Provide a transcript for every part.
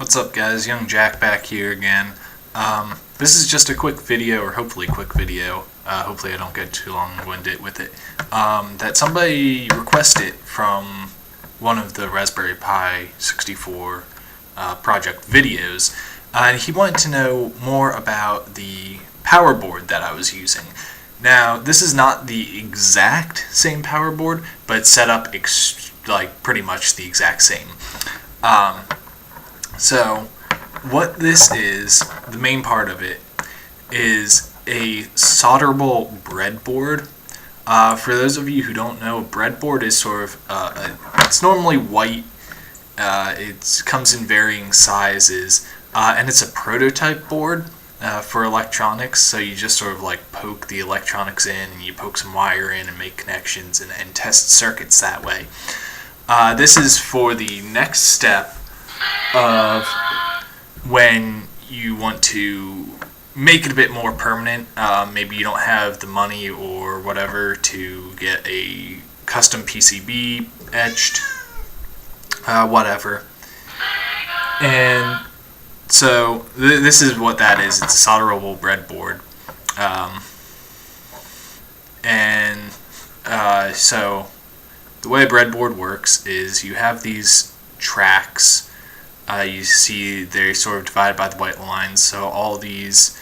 What's up, guys? Young Jack back here again. This is just a quick video, or hopefully quick video. Hopefully I don't get too long-winded with it. That somebody requested from one of the Raspberry Pi 64 project videos. And he wanted to know more about the power board that I was using. Now, this is not the exact same power board, but it's set up like pretty much the exact same. So, what this is, the main part of it, is a solderable breadboard. For those of you who don't know, a breadboard is sort of, it's normally white, it comes in varying sizes, and it's a prototype board for electronics, so you just sort of like poke the electronics in, and you poke some wire in and make connections and test circuits that way. This is for the next step of when you want to make it a bit more permanent. Maybe you don't have the money or whatever to get a custom PCB etched, whatever. And so this is what that is. It's a solderable breadboard. So the way a breadboard works is you have these tracks. You see they're sort of divided by the white lines, so all these,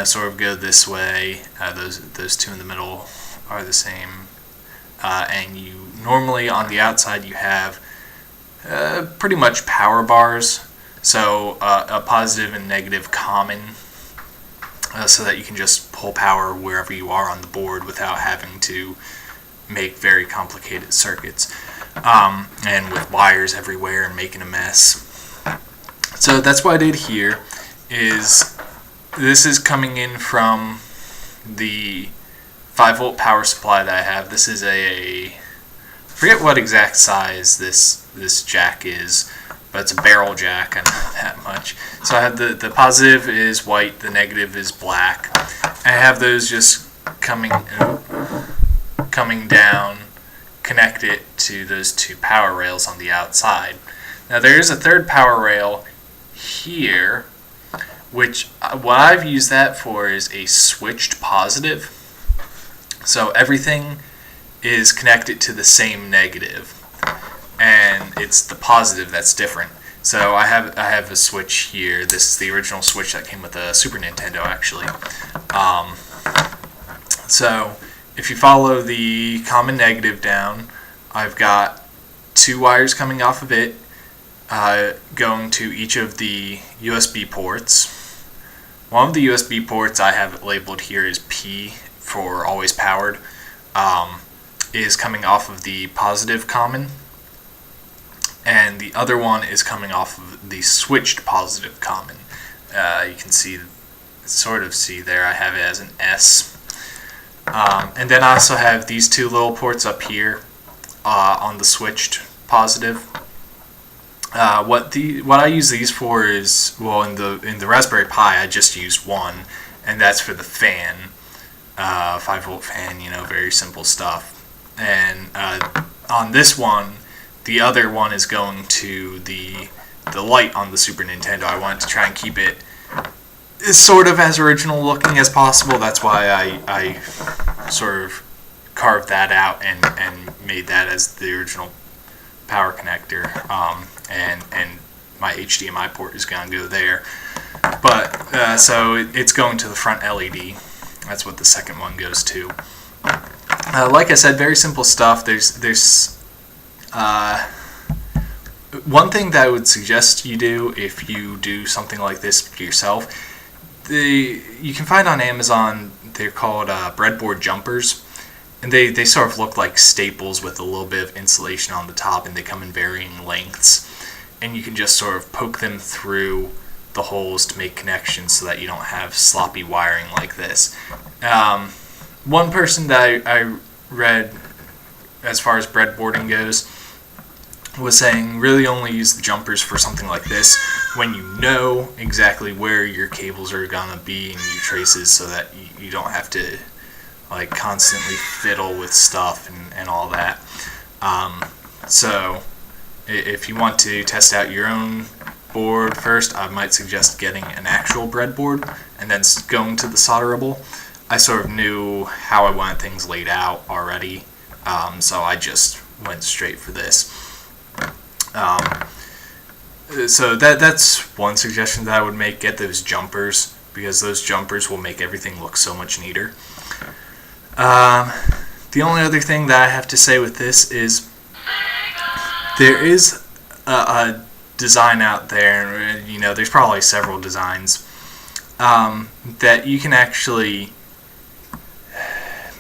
sort of go this way. Those two in the middle are the same, and you normally on the outside you have pretty much power bars, so a positive and negative common, so that you can just pull power wherever you are on the board without having to make very complicated circuits, and with wires everywhere and making a mess. So that's what I did here. This is coming in from the 5-volt power supply that I have. This is I forget what exact size this jack is, but it's a barrel jack, I know that much. So I have the positive is white, the negative is black. I have those just coming down, connected to those two power rails on the outside. Now there is a third power rail here, which what I've used that for is a switched positive. So everything is connected to the same negative, and it's the positive that's different. So I have a switch here. This is the original switch that came with the Super Nintendo, actually. So if you follow the common negative down, I've got two wires coming off of it, going to each of the USB ports. One of the USB ports I have labeled here is P for always powered, is coming off of the positive common, and the other one is coming off of the switched positive common. You can sort of see there I have it as an S. And then I also have these two little ports up here on the switched positive. What I use these for is, well, in the Raspberry Pi I just used one, and that's for the fan, 5-volt fan, very simple stuff. And on this one, the other one is going to the light on the Super Nintendo. I wanted to try and keep it sort of as original looking as possible. That's why I sort of carved that out and made that as the original power connector, and my HDMI port is going to go there. But so it's going to the front LED. That's what the second one goes to. Like I said, very simple stuff. There's one thing that I would suggest you do if you do something like this yourself. You can find on Amazon, they're called breadboard jumpers. And they sort of look like staples with a little bit of insulation on the top, and they come in varying lengths. And you can just sort of poke them through the holes to make connections so that you don't have sloppy wiring like this. One person that I read, as far as breadboarding goes, was saying really only use the jumpers for something like this when you know exactly where your cables are going to be and your traces, so that you don't have to like constantly fiddle with stuff and all that. So if you want to test out your own breadboard first, I might suggest getting an actual breadboard and then going to the solderable. I sort of knew how I wanted things laid out already, so I just went straight for this. So that's one suggestion that I would make. Get those jumpers, because those jumpers will make everything look so much neater. The only other thing that I have to say with this is there is a design out there, you know, there's probably several designs that you can actually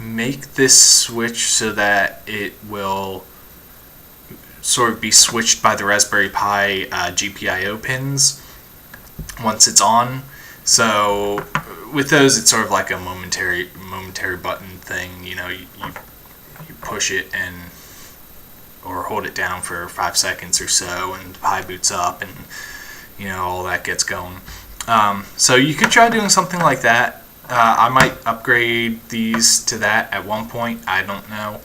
make this switch so that it will sort of be switched by the Raspberry Pi GPIO pins once it's on. So with those, it's sort of like a momentary button thing. You know, you push it or hold it down for 5 seconds or so, and the Pi boots up, and you know, all that gets going. So you could try doing something like that. I might upgrade these to that at one point. I don't know.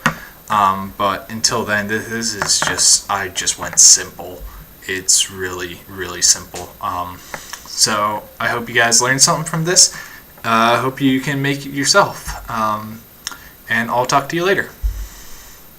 But until then, this is just, I just went simple. It's really, really simple. So I hope you guys learned something from this. I hope you can make it yourself. And I'll talk to you later.